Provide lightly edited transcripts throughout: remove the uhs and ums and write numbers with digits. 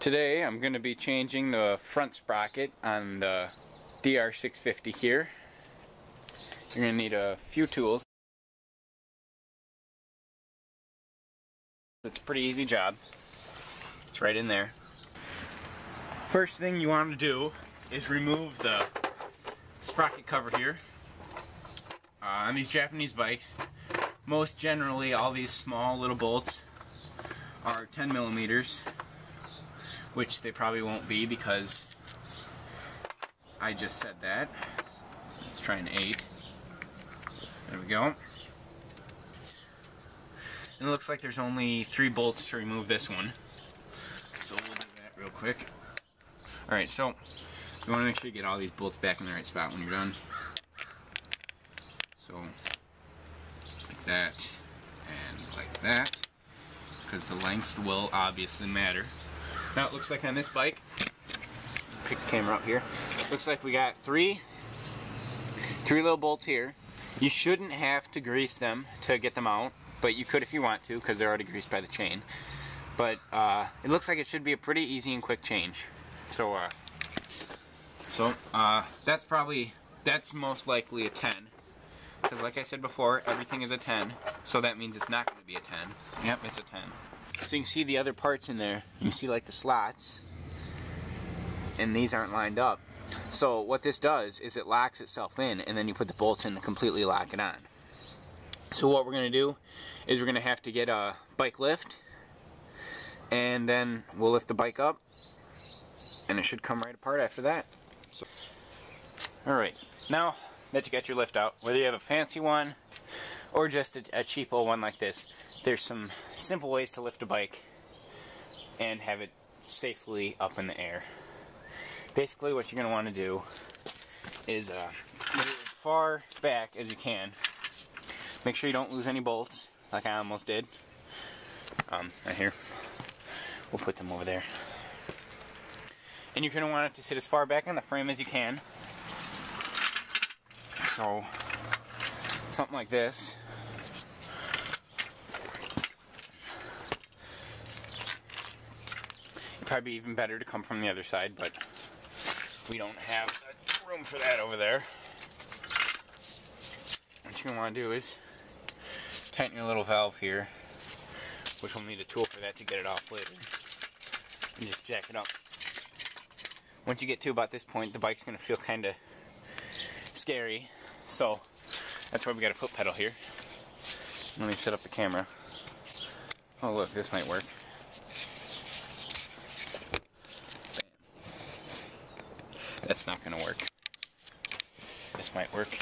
Today I'm going to be changing the front sprocket on the DR650 here. You're going to need a few tools. It's a pretty easy job. It's right in there. First thing you want to do is remove the sprocket cover here. On these Japanese bikes, most generally all these small little bolts are 10 millimeters. Which they probably won't be because I just said that. Let's try an 8. There we go. And it looks like there's only 3 bolts to remove this one. So we'll do that real quick. Alright, so you want to make sure you get all these bolts back in the right spot when you're done. So, like that, and like that, because the lengths will obviously matter. Now it looks like on this bike, pick the camera up here, looks like we got three little bolts here. You shouldn't have to grease them to get them out, but you could if you want to because they're already greased by the chain. But it looks like it should be a pretty easy and quick change. So that's most likely a 10. Because like I said before, everything is a 10, so that means it's not going to be a 10. Yep, it's a 10. So you can see the other parts in there. You can see like the slots, and these aren't lined up. So what this does is it locks itself in, and then you put the bolts in to completely lock it on. So what we're going to do is we're going to have to get a bike lift, and then we'll lift the bike up, and it should come right apart after that. So, alright, now that you got your lift out, whether you have a fancy one or just a cheap old one like this, there's some simple ways to lift a bike and have it safely up in the air. Basically what you're going to want to do is get it as far back as you can. Make sure you don't lose any bolts like I almost did. Right here. We'll put them over there. And you're going to want it to sit as far back on the frame as you can. So, something like this. It'd probably be even better to come from the other side, but we don't have room for that over there. What you're going to want to do is tighten your little valve here, which we'll need a tool for that to get it off later, and just jack it up. Once you get to about this point, the bike's going to feel kind of scary, so that's why we got a foot pedal here. Let me set up the camera. Oh look, this might work. Bam. That's not going to work. This might work.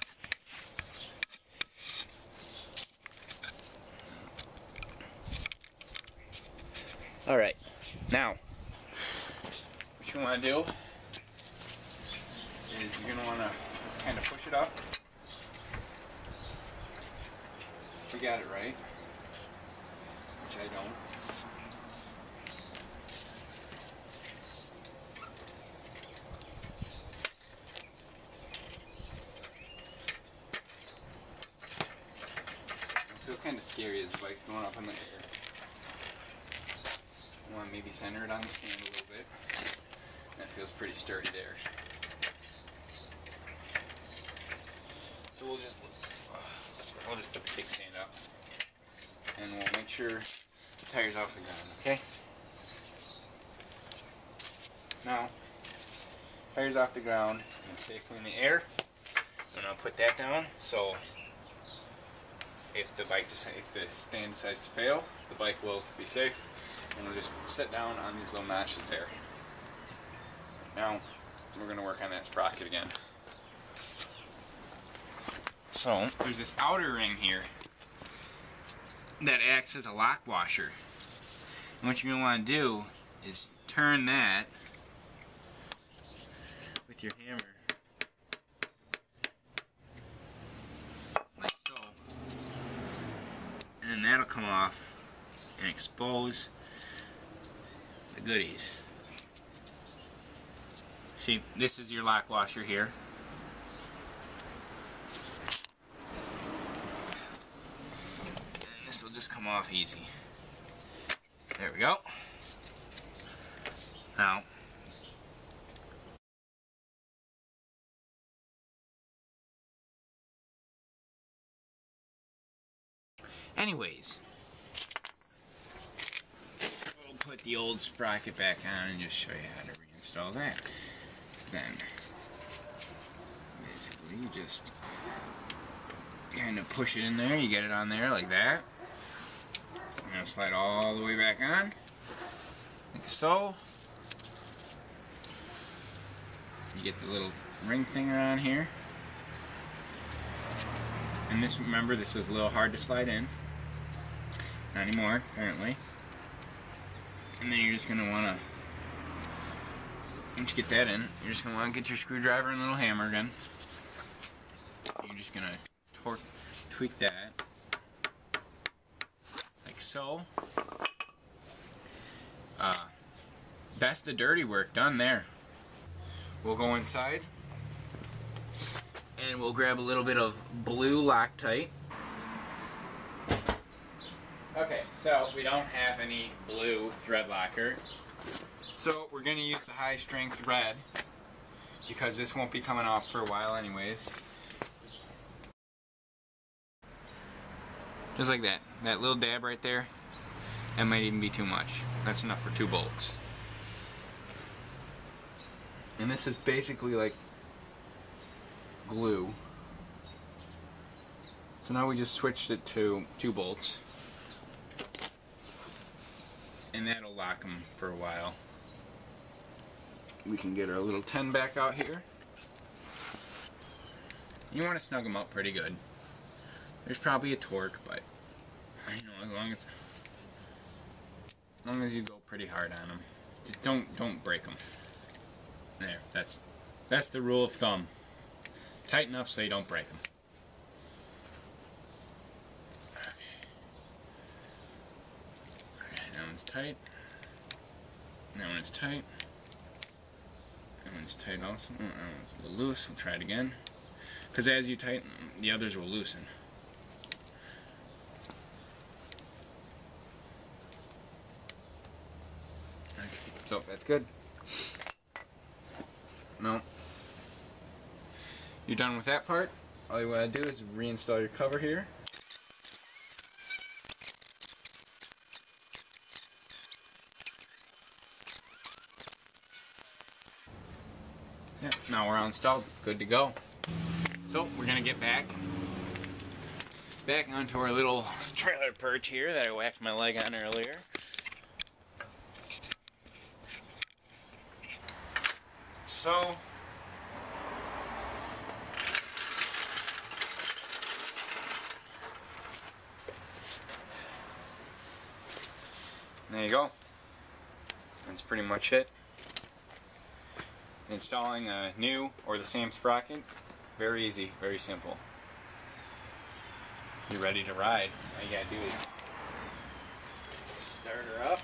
Alright, now what you want to do is you're going to want to just kind of push it up. If we got it right, which I don't. I feel kind of scary as the bike's going up in the air. I want to maybe center it on the stand a little bit. That feels pretty sturdy there. So we'll just put the kickstand up, and we'll make sure the tire's off the ground, okay? Now, tire's off the ground and safely in the air. And I'll put that down, so if the stand decides to fail, the bike will be safe, and we'll just sit down on these little notches there. Now, we're going to work on that sprocket again. So, there's this outer ring here that acts as a lock washer. And what you're going to want to do is turn that with your hammer like so. And that'll come off and expose the goodies. See, this is your lock washer here. this will just come off easy. There we go. Now, anyways, we'll put the old sprocket back on and just show you how to reinstall that. Then, basically, you just kind of push it in there. You get it on there like that. I'm going to slide all the way back on, like so. You get the little ring thing around here. And this, remember, this was a little hard to slide in. Not anymore, apparently. And then you're just going to want to, once you get that in, you're just going to want to get your screwdriver and little hammer again. You're just going to tweak that. Like so. That's the dirty work done there. We'll go inside and we'll grab a little bit of blue Loctite. Okay, so we don't have any blue thread locker, so we're going to use the high strength red because this won't be coming off for a while anyways. Just like that. That little dab right there, that might even be too much. That's enough for 2 bolts. And this is basically like glue. So now we just switched it to 2 bolts. And that'll lock them for a while. We can get our little 10 back out here. You want to snug them up pretty good. There's probably a torque, but I know as long as you go pretty hard on them, just don't break them. There, that's the rule of thumb. Tight enough so you don't break them. Okay. Alright, that one's tight. That one's tight. That one's tight also. Oh, that one's a little loose. We'll try it again. Because as you tighten, the others will loosen. Okay, so that's good. No. You're done with that part. All you want to do is reinstall your cover here. Yeah, now we're all installed. Good to go. So we're gonna get back onto our little trailer perch here that I whacked my leg on earlier. So there you go. That's pretty much it. Installing a new or the same sprocket, very easy, very simple. You're ready to ride. All you gotta do is start her up.